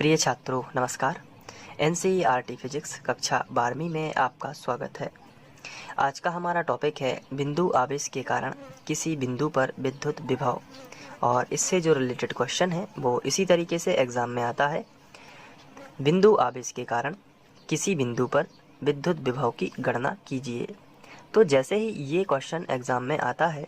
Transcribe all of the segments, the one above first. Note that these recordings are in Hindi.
प्रिय छात्रों नमस्कार। एनसीईआरटी फिजिक्स कक्षा 12वीं में आपका स्वागत है। आज का हमारा टॉपिक है बिंदु आवेश के कारण किसी बिंदु पर विद्युत विभव, और इससे जो रिलेटेड क्वेश्चन है वो इसी तरीके से एग्जाम में आता है। बिंदु आवेश के कारण किसी बिंदु पर विद्युत विभव की गणना कीजिए। तो जैसे ही ये क्वेश्चन एग्जाम में आता है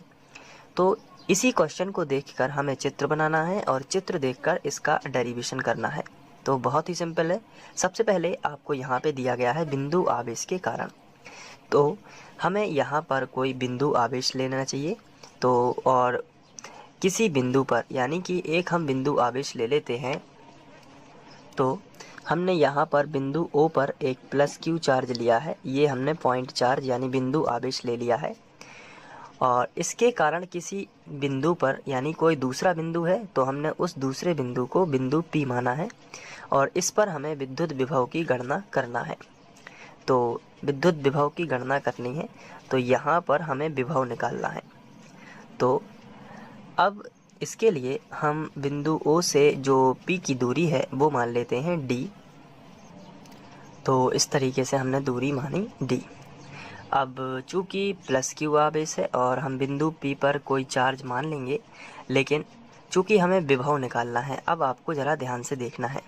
तो इसी क्वेश्चन को देखकर हमें चित्र बनाना है और चित्र देखकर इसका डेरिवेशन करना है। तो बहुत ही सिंपल है। सबसे पहले आपको यहाँ पे दिया गया है बिंदु आवेश के कारण, तो हमें यहाँ पर कोई बिंदु आवेश लेना चाहिए। तो और किसी बिंदु पर यानी कि एक हम बिंदु आवेश ले लेते हैं। तो हमने यहाँ पर बिंदु O पर एक प्लस Q चार्ज लिया है, ये हमने पॉइंट चार्ज यानी बिंदु आवेश ले लिया है। और इसके कारण किसी बिंदु पर यानी कोई दूसरा बिंदु है तो हमने उस दूसरे बिंदु को बिंदु P माना है और इस पर हमें विद्युत विभव की गणना करना है। तो विद्युत विभव की गणना करनी है तो यहाँ पर हमें विभव निकालना है। तो अब इसके लिए हम बिंदु O से जो P की दूरी है वो मान लेते हैं D। तो इस तरीके से हमने दूरी मानी D। अब चूँकि प्लस Q आवेश है और हम बिंदु P पर कोई चार्ज मान लेंगे, लेकिन चूँकि हमें विभव निकालना है। अब आपको ज़रा ध्यान से देखना है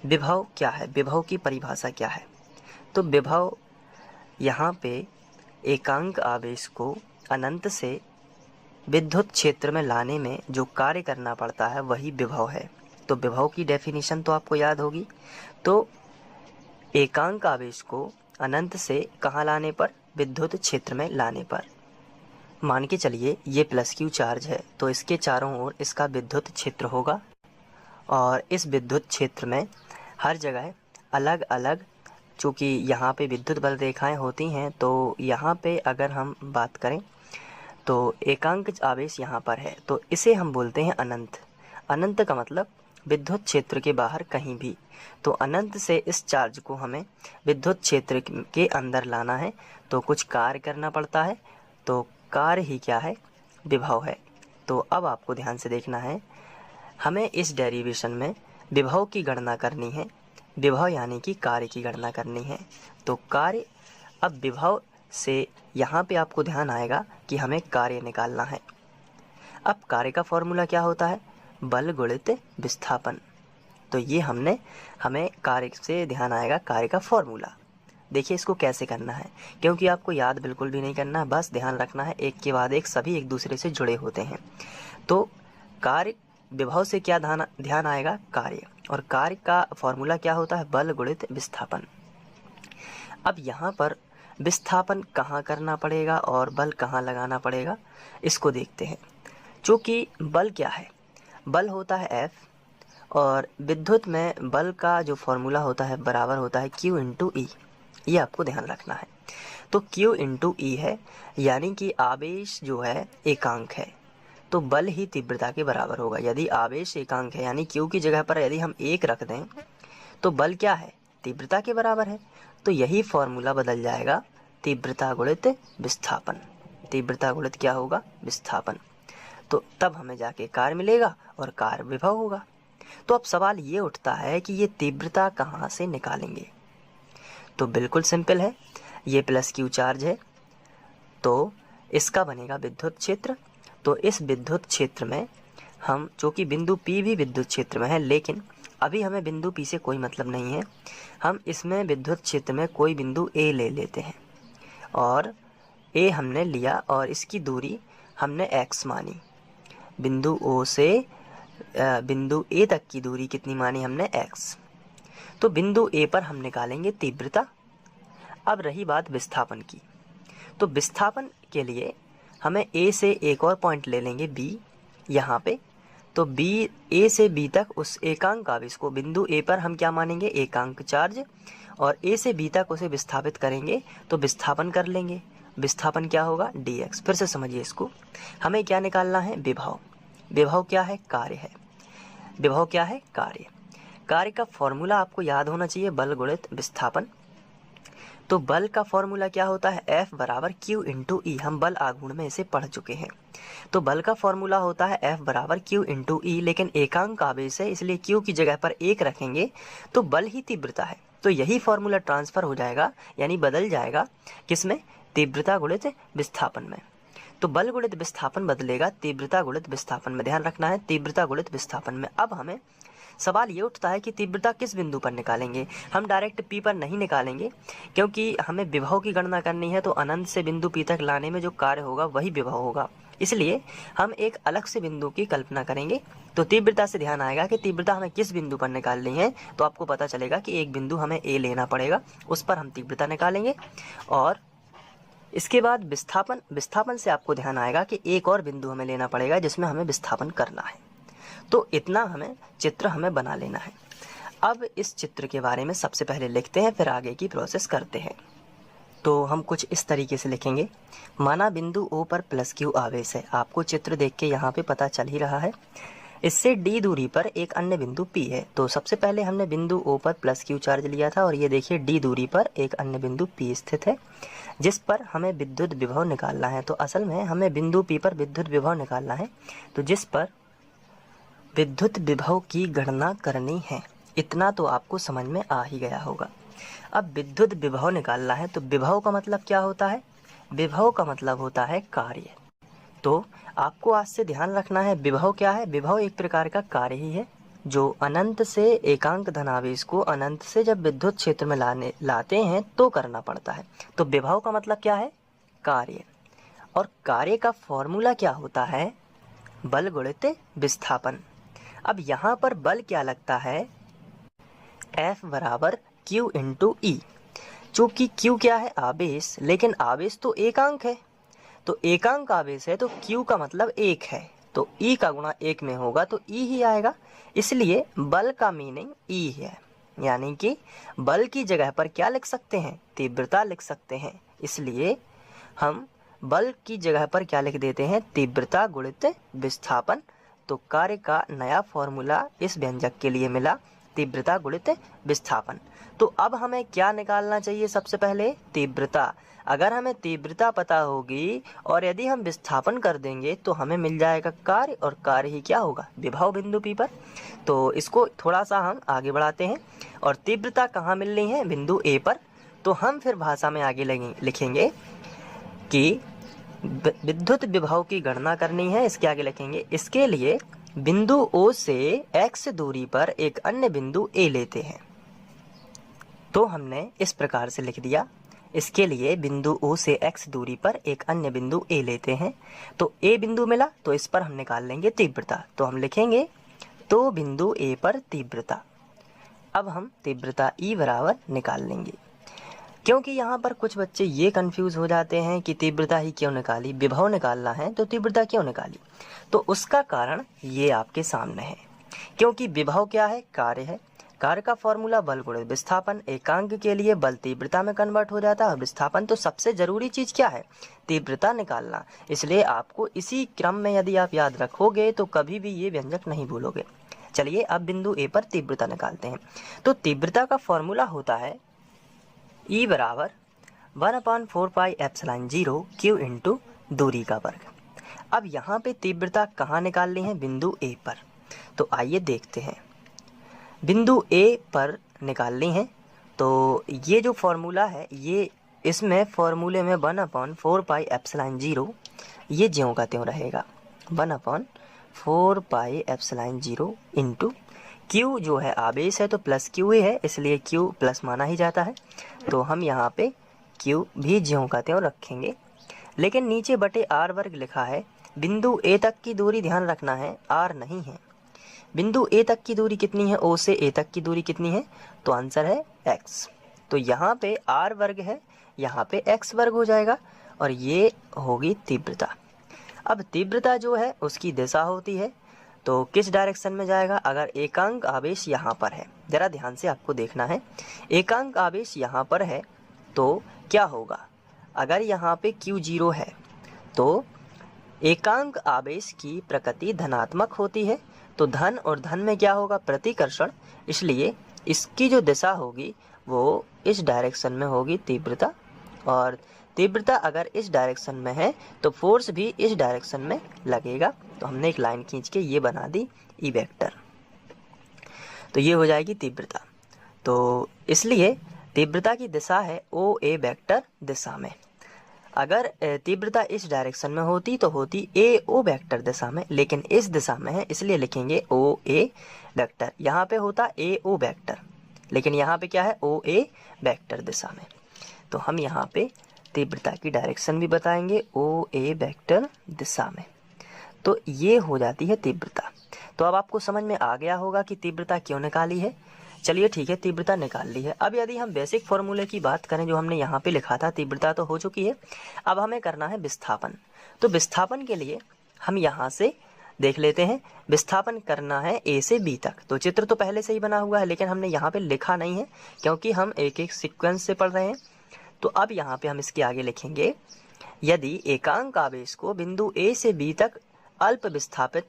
विभव क्या है, विभव की परिभाषा क्या है। तो विभव यहाँ पे एकांक आवेश को अनंत से विद्युत क्षेत्र में लाने में जो कार्य करना पड़ता है वही विभव है। तो विभव की डेफिनेशन तो आपको याद होगी। तो एकांक आवेश को अनंत से कहाँ लाने पर, विद्युत क्षेत्र में लाने पर। मान के चलिए ये प्लस Q चार्ज है तो इसके चारों ओर इसका विद्युत क्षेत्र होगा और इस विद्युत क्षेत्र में हर जगह अलग अलग, चूँकि यहाँ पे विद्युत बल रेखाएं होती हैं, तो यहाँ पे अगर हम बात करें तो एकांक आवेश यहाँ पर है तो इसे हम बोलते हैं अनंत। अनंत का मतलब विद्युत क्षेत्र के बाहर कहीं भी। तो अनंत से इस चार्ज को हमें विद्युत क्षेत्र के अंदर लाना है तो कुछ कार्य करना पड़ता है। तो कार्य ही क्या है, विभव है। तो अब आपको ध्यान से देखना है, हमें इस डेरिवेशन में विभव की गणना करनी है। विभव यानी कि कार्य की गणना करनी है। तो कार्य, अब विभव से यहाँ पे आपको ध्यान आएगा कि हमें कार्य निकालना है। अब कार्य का फॉर्मूला क्या होता है, बल गुणित विस्थापन। तो ये हमें कार्य से ध्यान आएगा कार्य का फॉर्मूला। देखिए इसको कैसे करना है, क्योंकि आपको याद बिल्कुल भी नहीं करना, बस ध्यान रखना है एक के बाद एक सभी एक दूसरे से जुड़े होते हैं। तो कार्य, विभव से क्या ध्यान आएगा, कार्य, और कार्य का फॉर्मूला क्या होता है, बल गुणित विस्थापन। अब यहाँ पर विस्थापन कहाँ करना पड़ेगा और बल कहाँ लगाना पड़ेगा, इसको देखते हैं। चूँकि बल क्या है, बल होता है F और विद्युत में बल का जो फॉर्मूला होता है बराबर होता है Q इंटू E। ये आपको ध्यान रखना है। तो Q इंटू E है, यानी कि आवेश जो है एकांक है तो बल ही तीव्रता के बराबर होगा। यदि आवेश एकांक है यानी Q की जगह पर यदि हम 1 रख दें तो बल क्या है, तीव्रता के बराबर है। तो यही फॉर्मूला बदल जाएगा, तीव्रता गुणित विस्थापन। तीव्रता गुणित क्या होगा, विस्थापन। तो तब हमें जाके कार्य मिलेगा और कार्य विभव होगा। तो अब सवाल ये उठता है कि ये तीव्रता कहाँ से निकालेंगे। तो बिल्कुल सिंपल है, ये प्लस Q चार्ज है तो इसका बनेगा विद्युत क्षेत्र। तो इस विद्युत क्षेत्र में हम, चूँकि बिंदु P भी विद्युत क्षेत्र में है, लेकिन अभी हमें बिंदु P से कोई मतलब नहीं है, हम इसमें विद्युत क्षेत्र में कोई बिंदु A ले लेते हैं और A हमने लिया और इसकी दूरी हमने x मानी। बिंदु O से बिंदु A तक की दूरी कितनी मानी हमने, x। तो बिंदु A पर हम निकालेंगे तीव्रता। अब रही बात विस्थापन की, तो विस्थापन के लिए हमें A से एक और पॉइंट ले लेंगे B यहाँ पे। तो A से B तक उस एकांक आवेश को बिंदु A पर हम क्या मानेंगे, एकांक चार्ज, और A से B तक उसे विस्थापित करेंगे तो विस्थापन कर लेंगे। विस्थापन क्या होगा, dx। फिर से समझिए इसको, हमें क्या निकालना है, विभव। विभव क्या है, कार्य है। विभव क्या है, कार्य। कार्य का फॉर्मूला आपको याद होना चाहिए, बल गुणित विस्थापन। तो बल का फॉर्मूला क्या होता है, F बराबर Q इंटू ई। हम बल आघूर्ण में इसे पढ़ चुके हैं। तो बल का फॉर्मूला होता है F बराबर Q इंटू ई, लेकिन एकांक आवेश है इसलिए Q की जगह पर 1 रखेंगे तो बल ही तीव्रता है। तो यही फॉर्मूला ट्रांसफर हो जाएगा, यानी बदल जाएगा किसमें, तीव्रता गुणित विस्थापन में। तो बल गुणित विस्थापन बदलेगा तीव्रता गुणित विस्थापन में। ध्यान रखना है, तीव्रता गुणित विस्थापन में। अब हमें सवाल ये उठता है कि तीव्रता किस बिंदु पर निकालेंगे। हम डायरेक्ट P पर नहीं निकालेंगे, क्योंकि हमें विभव की गणना करनी है। तो अनंत से बिंदु P तक लाने में जो कार्य होगा वही विभव होगा, इसलिए हम एक अलग से बिंदु की कल्पना करेंगे। तो तीव्रता से ध्यान आएगा कि तीव्रता हमें किस बिंदु पर निकालनी है। तो आपको पता चलेगा कि एक बिंदु हमें A लेना पड़ेगा, उस पर हम तीव्रता निकालेंगे। और इसके बाद विस्थापन से आपको ध्यान आएगा कि एक और बिंदु हमें लेना पड़ेगा जिसमें हमें विस्थापन करना है। तो इतना चित्र हमें बना लेना है। अब इस चित्र के बारे में सबसे पहले लिखते हैं, फिर आगे की प्रोसेस करते हैं। तो हम कुछ इस तरीके से लिखेंगे। माना बिंदु O पर प्लस Q आवेश है। आपको चित्र देख के यहाँ पे पता चल ही रहा है। इससे D दूरी पर एक अन्य बिंदु P है। तो सबसे पहले हमने बिंदु O पर प्लस Q चार्ज लिया था, और ये देखिए D दूरी पर एक अन्य बिंदु P स्थित है जिस पर हमें विद्युत विभव निकालना है। तो असल में हमें बिंदु P पर विद्युत विभव निकालना है, तो जिस पर विद्युत विभव की गणना करनी है। इतना तो आपको समझ में आ ही गया होगा। अब विद्युत विभव निकालना है, तो विभव का मतलब क्या होता है, विभव का मतलब होता है कार्य। तो आपको आज से ध्यान रखना है, विभव क्या है, विभव एक प्रकार का कार्य ही है जो अनंत से एकांक धनावेश को अनंत से जब विद्युत क्षेत्र में लाते हैं तो करना पड़ता है। तो विभव का मतलब क्या है, कार्य। और कार्य का फॉर्मूला क्या होता है, बल गुणित विस्थापन। अब यहाँ पर बल क्या लगता है, F बराबर Q इंटू ई। चूंकि Q क्या है, आवेश, लेकिन आवेश तो एकांक है। तो एकांक आवेश है तो Q का मतलब 1 है, तो E का गुणा 1 में होगा तो E ही आएगा। इसलिए बल का मीनिंग E है, यानी कि बल की जगह पर क्या लिख सकते हैं, तीव्रता लिख सकते हैं। इसलिए हम बल की जगह पर क्या लिख देते हैं, तीव्रता गुणित विस्थापन। तो कार्य का नया फॉर्मूला इस व्यंजक के लिए मिला, तीव्रता गुणित विस्थापन। तो अब हमें क्या निकालना चाहिए, सबसे पहले तीव्रता। अगर हमें तीव्रता पता होगी और यदि हम विस्थापन कर देंगे तो हमें मिल जाएगा कार्य, और कार्य ही क्या होगा, विभव बिंदु P पर। तो इसको थोड़ा सा हम आगे बढ़ाते हैं। और तीव्रता कहाँ मिलनी है, बिंदु A पर। तो हम फिर भाषा में आगे लिखेंगे कि विद्युत विभव की गणना करनी है। इसके आगे लिखेंगे, इसके लिए बिंदु O से x दूरी पर एक अन्य बिंदु A लेते हैं। तो हमने इस प्रकार से लिख दिया, इसके लिए बिंदु O से x दूरी पर एक अन्य बिंदु A लेते हैं। तो A बिंदु मिला तो इस पर हम निकाल लेंगे तीव्रता। तो हम लिखेंगे तो बिंदु A पर तीव्रता। अब हम तीव्रता E बराबर निकाल लेंगे, क्योंकि यहाँ पर कुछ बच्चे ये कंफ्यूज हो जाते हैं कि तीव्रता ही क्यों निकाली, विभव निकालना है तो तीव्रता क्यों निकाली। तो उसका कारण ये आपके सामने है, क्योंकि विभव क्या है, कार्य है। कार्य का फॉर्मूला बल गुणित विस्थापन। एकांक के लिए बल तीव्रता में कन्वर्ट हो जाता है, और विस्थापन तो सबसे जरूरी चीज क्या है, तीव्रता निकालना। इसलिए आपको इसी क्रम में यदि आप याद रखोगे तो कभी भी ये व्यंजक नहीं भूलोगे। चलिए अब बिंदु A पर तीव्रता निकालते हैं। तो तीव्रता का फॉर्मूला होता है E बराबर 1/4 पाई एप्सिलॉन 0 Q इंटू दूरी का वर्ग। अब यहाँ पे तीव्रता कहाँ निकालनी है, बिंदु A पर। तो आइए देखते हैं, बिंदु A पर निकालनी है। तो ये जो फॉर्मूला है, ये इसमें फॉर्मूले में 1/4 पाई एप्सिलॉन 0 ये ज्यों का त्यों रहेगा। 1/4 पाई एप्सिलॉन 0 इंटू Q जो है आवेश है तो प्लस Q ही है, इसलिए Q प्लस माना ही जाता है। तो हम यहाँ पे Q भी ज्यों का त्यों रखेंगे, लेकिन नीचे बटे R वर्ग लिखा है। बिंदु A तक की दूरी ध्यान रखना है, R नहीं है। बिंदु A तक की दूरी कितनी है, O से A तक की दूरी कितनी है, तो आंसर है x। तो यहाँ पे R वर्ग है, यहाँ पे x वर्ग हो जाएगा, और ये होगी तीव्रता। अब तीव्रता जो है उसकी दिशा होती है, तो किस डायरेक्शन में जाएगा। अगर एकांक आवेश यहाँ पर है, जरा ध्यान से आपको देखना है, एकांक आवेश यहाँ पर है तो क्या होगा, अगर यहाँ पे Q0 है तो एकांक आवेश की प्रकृति धनात्मक होती है। तो धन और धन में क्या होगा, प्रतिकर्षण, इसलिए इसकी जो दिशा होगी वो इस डायरेक्शन में होगी तीव्रता, और तीव्रता अगर इस डायरेक्शन में है तो फोर्स भी इस डायरेक्शन में लगेगा। तो हमने एक लाइन खींच के ये बना दी ई वेक्टर, तो ये हो जाएगी तीव्रता। तो इसलिए तीव्रता की दिशा है ओ ए वेक्टर दिशा में। अगर तीव्रता इस डायरेक्शन में होती तो होती ए ओ वेक्टर दिशा में, लेकिन इस दिशा में है इसलिए लिखेंगे ओ ए वेक्टर। यहाँ पे होता ए ओ वेक्टर, लेकिन यहाँ पे क्या है, ओ ए वेक्टर दिशा में। तो हम यहाँ पे तीव्रता की डायरेक्शन भी बताएंगे ओ ए वेक्टर दिशा में। तो ये हो जाती है तीव्रता। तो अब आपको समझ में आ गया होगा कि तीव्रता क्यों निकाली है। चलिए ठीक है, तीव्रता निकाल ली है। अब यदि हम बेसिक फॉर्मूले की बात करें जो हमने यहाँ पे लिखा था, तीव्रता तो हो चुकी है, अब हमें करना है विस्थापन। तो विस्थापन के लिए हम यहाँ से देख लेते हैं, विस्थापन करना है ए से बी तक। तो चित्र तो पहले से ही बना हुआ है, लेकिन हमने यहाँ पे लिखा नहीं है क्योंकि हम एक एक सीक्वेंस से पढ़ रहे हैं। तो अब यहाँ पे हम इसके आगे लिखेंगे, यदि एकांक आवेश को बिंदु ए से बी तक अल्प विस्थापित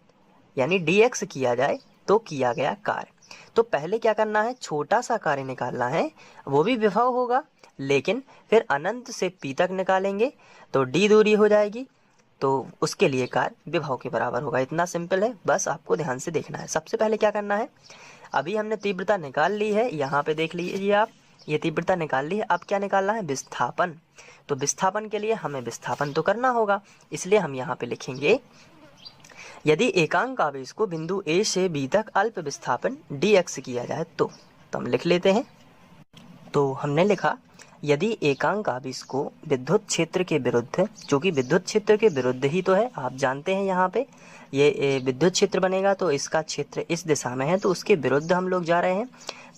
यानी dx किया जाए तो किया गया कार्य। तो पहले क्या करना है, छोटा सा कार्य निकालना है, वो भी विभव होगा, लेकिन फिर अनंत से p तक निकालेंगे तो d दूरी हो जाएगी, तो उसके लिए कार्य विभव के बराबर होगा। इतना सिंपल है, बस आपको ध्यान से देखना है। सबसे पहले क्या करना है, अभी हमने तीव्रता निकाल ली है, यहाँ पे देख लीजिए आप, ये तीव्रता निकाल ली है। अब क्या निकालना है, विस्थापन। तो विस्थापन के लिए हमें विस्थापन तो करना होगा, इसलिए हम यहाँ पे लिखेंगे, यदि एकांक आवेश को बिंदु ए से बी तक अल्प विस्थापन dx किया जाए तो हम लिख लेते हैं। तो हमने लिखा, यदि एकांक आवेश को विद्युत क्षेत्र के विरुद्ध, जो कि विद्युत क्षेत्र के विरुद्ध ही तो है, आप जानते हैं यहाँ पे ये विद्युत क्षेत्र बनेगा तो इसका क्षेत्र इस दिशा में है, तो उसके विरुद्ध हम लोग जा रहे हैं,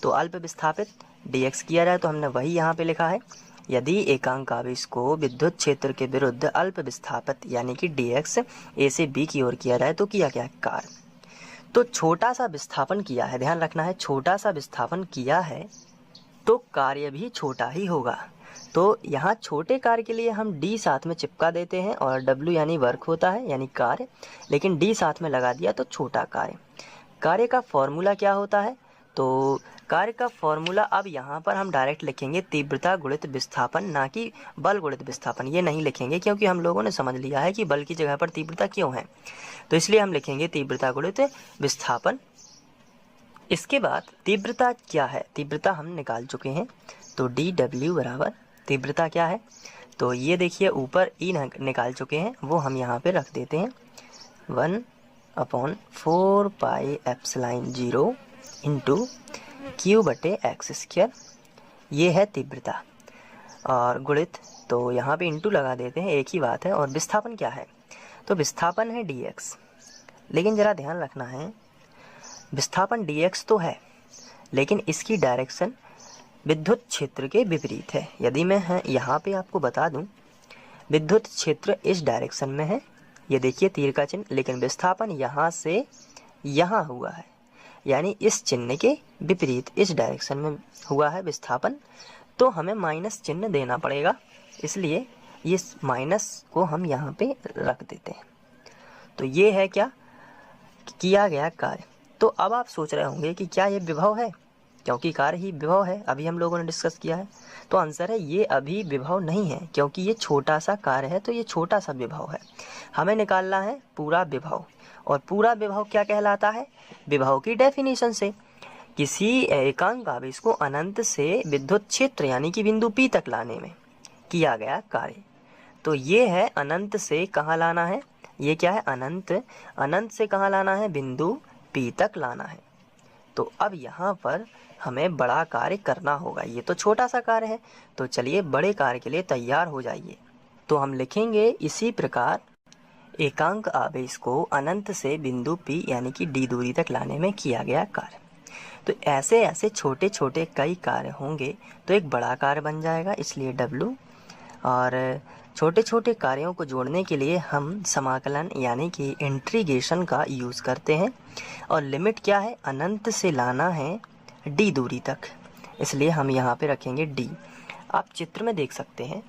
तो अल्प विस्थापित dx किया जाए, तो हमने वही यहाँ पे लिखा है, यदि एकांक आवेश को विद्युत क्षेत्र के विरुद्ध अल्प विस्थापित यानी कि dx ए से बी की ओर किया जाए तो किया क्या कार्य। तो छोटा सा विस्थापन किया है, ध्यान रखना है, छोटा सा विस्थापन किया है तो कार्य भी छोटा ही होगा। तो यहाँ छोटे कार्य के लिए हम d साथ में चिपका देते हैं और w यानी वर्क होता है यानी कार्य, लेकिन d साथ में लगा दिया तो छोटा कार्य। कार्य का फॉर्मूला क्या होता है, तो कार्य का फॉर्मूला अब यहाँ पर हम डायरेक्ट लिखेंगे तीव्रता गुणित विस्थापन, ना कि बल गुणित विस्थापन। ये नहीं लिखेंगे क्योंकि हम लोगों ने समझ लिया है कि बल की जगह पर तीव्रता क्यों है, तो इसलिए हम लिखेंगे तीव्रता गुणित विस्थापन। इसके बाद तीव्रता क्या है, तीव्रता हम निकाल चुके हैं, तो dw बराबर तीव्रता क्या है, तो ये देखिए ऊपर ई निकाल चुके हैं, वो हम यहाँ पे रख देते हैं 1/4 पाई एप्सिलॉन 0 इंटू क्यू बटे एक्स स्क्वायर, ये है तीव्रता, और गुणित तो यहाँ पे इंटू लगा देते हैं, एक ही बात है। और विस्थापन क्या है, तो विस्थापन है dx, लेकिन ज़रा ध्यान रखना है, विस्थापन dx तो है लेकिन इसकी डायरेक्शन विद्युत क्षेत्र के विपरीत है। यदि मैं यहाँ पे आपको बता दूं, विद्युत क्षेत्र इस डायरेक्शन में है, ये देखिए तीर का चिन्ह, लेकिन विस्थापन यहाँ से यहाँ हुआ है, यानी इस चिन्ह के विपरीत इस डायरेक्शन में हुआ है विस्थापन, तो हमें माइनस चिन्ह देना पड़ेगा, इसलिए ये माइनस को हम यहाँ पे रख देते हैं। तो ये है क्या, किया गया कार्य। तो अब आप सोच रहे होंगे कि क्या ये विभव है, क्योंकि कार्य ही विभव है, अभी हम लोगों ने डिस्कस किया है। तो आंसर है ये अभी विभव नहीं है, क्योंकि ये छोटा सा कार्य है, तो ये छोटा सा विभव है। हमें निकालना है पूरा विभव, और पूरा विभव क्या कहलाता है, विभव की डेफिनेशन से किसी एकांक आवेश को अनंत से विद्युत क्षेत्र यानी कि बिंदु P तक लाने में किया गया कार्य। तो ये है अनंत से कहाँ लाना है, ये क्या है अनंत, अनंत से कहाँ लाना है, बिंदु P तक लाना है। तो अब यहाँ पर हमें बड़ा कार्य करना होगा, ये तो छोटा सा कार्य है, तो चलिए बड़े कार्य के लिए तैयार हो जाइए। तो हम लिखेंगे इसी प्रकार एकांक आवेश को अनंत से बिंदु P यानी कि d दूरी तक लाने में किया गया कार्य। तो ऐसे ऐसे छोटे छोटे कई कार्य होंगे तो एक बड़ा कार्य बन जाएगा, इसलिए W। और छोटे छोटे कार्यों को जोड़ने के लिए हम समाकलन यानी कि इंटीग्रेशन का यूज़ करते हैं, और लिमिट क्या है, अनंत से लाना है d दूरी तक, इसलिए हम यहाँ पे रखेंगे d। आप चित्र में देख सकते हैं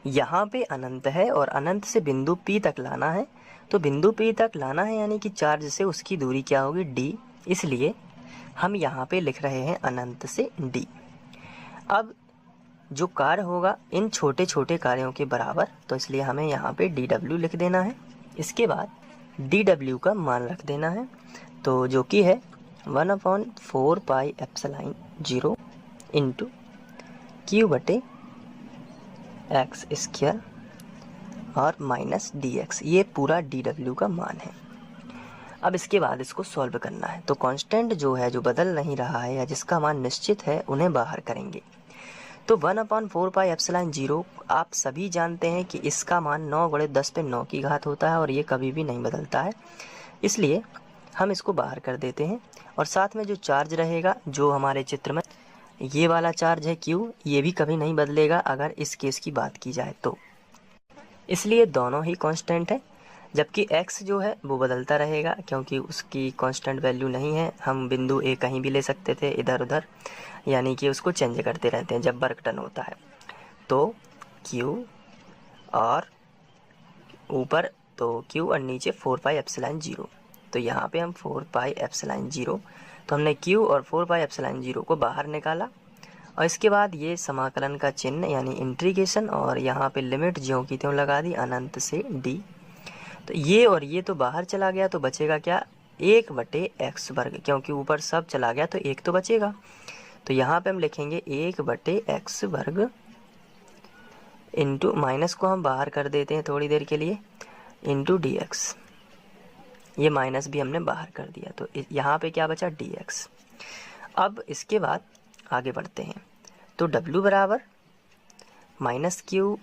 यहाँ पे अनंत है और अनंत से बिंदु P तक लाना है, तो बिंदु P तक लाना है, यानी कि चार्ज से उसकी दूरी क्या होगी, d। इसलिए हम यहाँ पे लिख रहे हैं अनंत से d। अब जो कार्य होगा इन छोटे छोटे कार्यों के बराबर, तो इसलिए हमें यहाँ पे dw लिख देना है। इसके बाद dw का मान रख देना है, तो जो कि है 1/4 पाई एप्सिलॉन 0 इंटू क्यू बटे एक्स स्क्वायर और माइनस dx, ये पूरा dw का मान है। अब इसके बाद इसको सॉल्व करना है, तो कांस्टेंट जो है, जो बदल नहीं रहा है या जिसका मान निश्चित है, उन्हें बाहर करेंगे। तो 1/4 पाई एप्सिलॉन 0 आप सभी जानते हैं कि इसका मान 9 × 10 पे 9 की घात होता है और ये कभी भी नहीं बदलता है, इसलिए हम इसको बाहर कर देते हैं। और साथ में जो चार्ज रहेगा, जो हमारे चित्र में ये वाला चार्ज है Q, ये भी कभी नहीं बदलेगा अगर इस केस की बात की जाए तो, इसलिए दोनों ही कांस्टेंट है। जबकि x जो है वो बदलता रहेगा, क्योंकि उसकी कांस्टेंट वैल्यू नहीं है। हम बिंदु A कहीं भी ले सकते थे इधर उधर, यानी कि उसको चेंज करते रहते हैं जब वर्क डन होता है। तो Q और ऊपर तो Q और नीचे 4 पाई एप्सिलॉन 0, तो यहाँ पे हम 4 पाई एप्सिलॉन 0, तो हमने Q और 4 पाई एप्सिलॉन 0 को बाहर निकाला। और इसके बाद ये समाकलन का चिन्ह यानी इंटीग्रेशन, और यहाँ पे लिमिट ज्यों की त्यों लगा दी अनंत से d। तो ये और ये तो बाहर चला गया, तो बचेगा क्या, 1/x वर्ग, क्योंकि ऊपर सब चला गया तो एक तो बचेगा। तो यहाँ पे हम लिखेंगे 1/x वर्ग इंटू, माइनस को हम बाहर कर देते हैं थोड़ी देर के लिए, इंटू dx। ये माइनस भी हमने बाहर कर दिया, तो यहाँ पे क्या बचा, dx। अब इसके बाद आगे बढ़ते हैं, तो w बराबर -q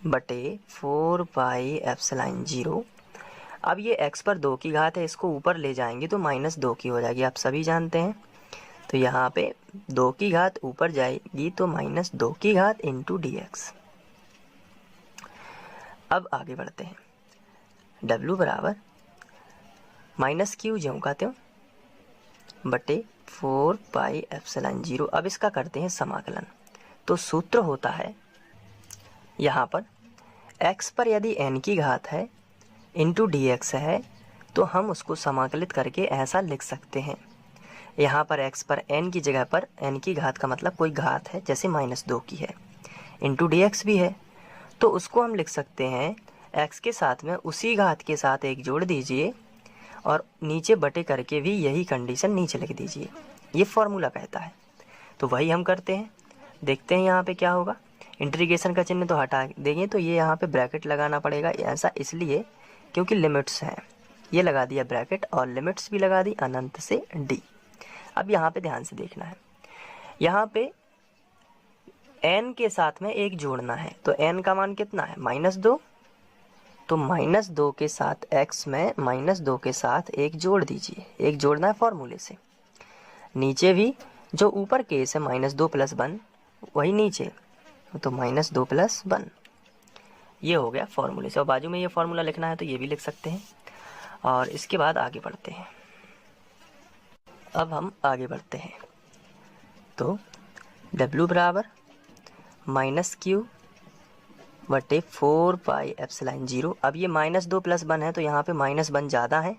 बटे 4 पाई एप्सिलॉन 0। अब ये x पर 2 की घात है, इसको ऊपर ले जाएंगे तो -2 की हो जाएगी, आप सभी जानते हैं। तो यहाँ पे 2 की घात ऊपर जाएगी तो -2 की घात इंटू dx। अब आगे बढ़ते हैं, w बराबर -q ज्यों का त्यों बटे 4 पाई एप्सिलॉन 0। अब इसका करते हैं समाकलन, तो सूत्र होता है यहाँ पर x पर यदि n की घात है इंटू dx है, तो हम उसको समाकलित करके ऐसा लिख सकते हैं। यहाँ पर x पर n की जगह पर n की घात का मतलब कोई घात है, जैसे -2 की है, इंटू dx भी है, तो उसको हम लिख सकते हैं x के साथ में उसी घात के साथ एक जोड़ दीजिए और नीचे बटे करके भी यही कंडीशन नीचे लिख दीजिए, ये फॉर्मूला कहता है। तो वही हम करते हैं, देखते हैं यहाँ पे क्या होगा। इंटीग्रेशन का चिन्ह तो हटा देंगे, तो ये यहाँ पे ब्रैकेट लगाना पड़ेगा, ऐसा इसलिए क्योंकि लिमिट्स हैं, ये लगा दिया ब्रैकेट और लिमिट्स भी लगा दी अनंत से d। अब यहाँ पे ध्यान से देखना है, यहाँ पे n के साथ में एक जोड़ना है, तो n का मान कितना है, -2, तो -2 के साथ x में -2 के साथ एक जोड़ दीजिए, एक जोड़ना है फॉर्मूले से। नीचे भी जो ऊपर केस है -2 + 1, वही नीचे, तो -2 + 1, ये हो गया फॉर्मूले से। और बाजू में ये फॉर्मूला लिखना है तो ये भी लिख सकते हैं। और इसके बाद आगे बढ़ते हैं, अब हम आगे बढ़ते हैं, तो w बराबर -q बटे 4 पाई एप्सिलॉन 0। अब ये -2 + 1 है, तो यहाँ पे -1 ज़्यादा है,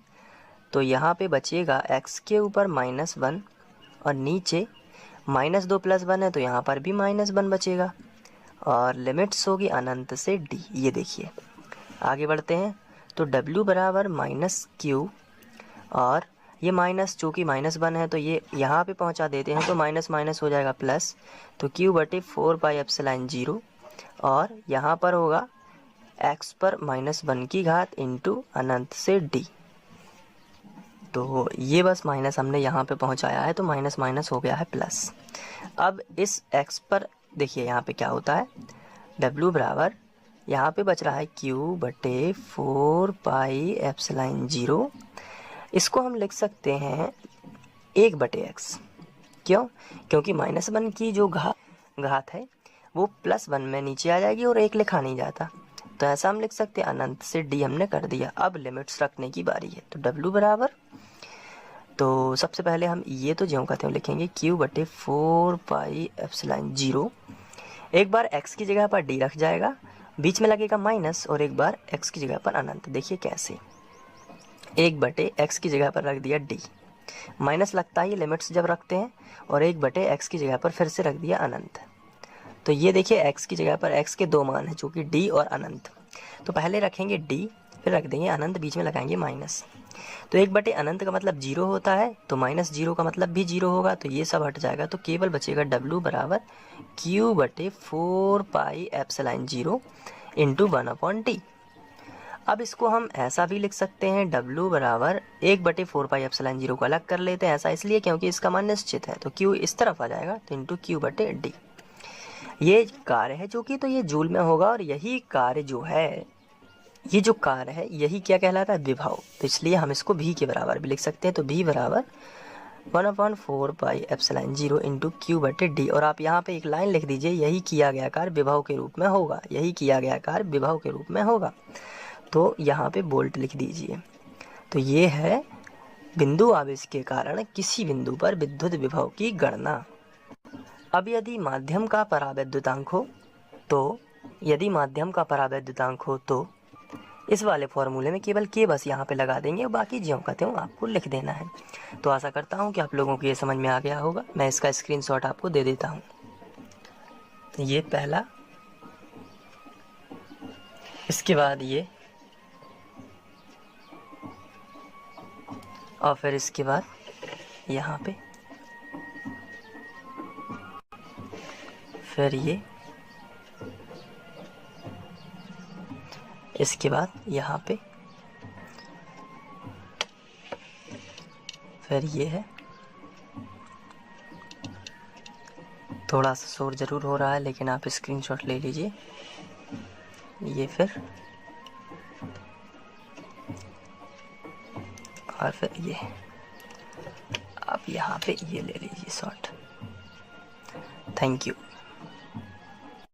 तो यहाँ पे बचेगा x के ऊपर -1 और नीचे -2 + 1 है, तो यहाँ पर भी -1 बचेगा और लिमिट्स होगी अनंत से d। ये देखिए आगे बढ़ते हैं, तो w बराबर -q, और ये माइनस चूँकि -1 है तो ये यहाँ पे पहुँचा देते हैं, तो माइनस हो जाएगा प्लस, तो q बटे 4 पाई एप्सिलॉन 0, और यहाँ पर होगा x पर -1 की घात इंटू अनंत से d। तो ये बस माइनस हमने यहाँ पे पहुँचाया है, तो माइनस हो गया है प्लस। अब इस x पर देखिए यहाँ पे क्या होता है, w बराबर यहाँ पे बच रहा है q बटे 4 पाई एप्सिलॉन 0। इसको हम लिख सकते हैं 1/x, क्यों, क्योंकि -1 की जो घात है वो +1 में नीचे आ जाएगी और 1 लिखा नहीं जाता, तो ऐसा हम लिख सकते हैं। अनंत से d हमने कर दिया, अब लिमिट्स रखने की बारी है, तो w बराबर, तो सबसे पहले हम ये तो ज्यों का त्यों लिखेंगे q बटे 4 पाई एप्सिलॉन 0। एक बार x की जगह पर d रख जाएगा, बीच में लगेगा माइनस और एक बार x की जगह पर अनंत। देखिए कैसे, 1/x की जगह पर रख दिया d, माइनस लगता है लिमिट्स जब रखते हैं, और 1/x की जगह पर फिर से रख दिया अनंत। तो ये देखिए x की जगह पर x के दो मान हैं जो कि d और अनंत। तो पहले रखेंगे d, फिर रख देंगे अनंत, बीच में लगाएंगे माइनस। तो 1/अनंत का मतलब 0 होता है, तो -0 का मतलब भी 0 होगा, तो ये सब हट जाएगा। तो केवल बचेगा w बराबर q/4πε0 इंटू 1/t। अब इसको हम ऐसा भी लिख सकते हैं, w बराबर 1/4πε0 को अलग कर लेते हैं। ऐसा इसलिए क्योंकि इसका मान निश्चित है, तो q इस तरफ आ जाएगा, तो इंटू q/d। ये कार्य है जो कि, तो ये जूल में होगा, और यही कार्य जो है, ये जो कार्य है यही क्या कहलाता है, विभव। तो इसलिए हम इसको v के बराबर भी लिख सकते हैं। तो v बराबर 1/4πε0 इंटू q/d। और आप यहाँ पे एक लाइन लिख दीजिए, यही किया गया कार्य विभव के रूप में होगा, यही किया गया कार्य विभव के रूप में होगा। तो यहाँ पे बोल्ट लिख दीजिए। तो ये है बिंदु आवेश के कारण किसी बिंदु पर विद्युत विभव की गणना। अब यदि माध्यम का परावैद्युतांक हो तो, तो इस वाले फॉर्मूले में केवल k बस यहाँ पे लगा देंगे, और बाकी ज्यों का त्यों आपको लिख देना है। तो आशा करता हूँ कि आप लोगों को ये समझ में आ गया होगा। मैं इसका स्क्रीनशॉट आपको दे देता हूँ। ये पहला, इसके बाद ये, और फिर इसके बाद यहाँ पे, फिर ये, इसके बाद यहाँ पे, फिर ये है। थोड़ा सा शोर ज़रूर हो रहा है, लेकिन आप स्क्रीनशॉट ले लीजिए। ये फिर, और फिर ये, आप यहाँ पे ये ले लीजिए शॉट। Thank you.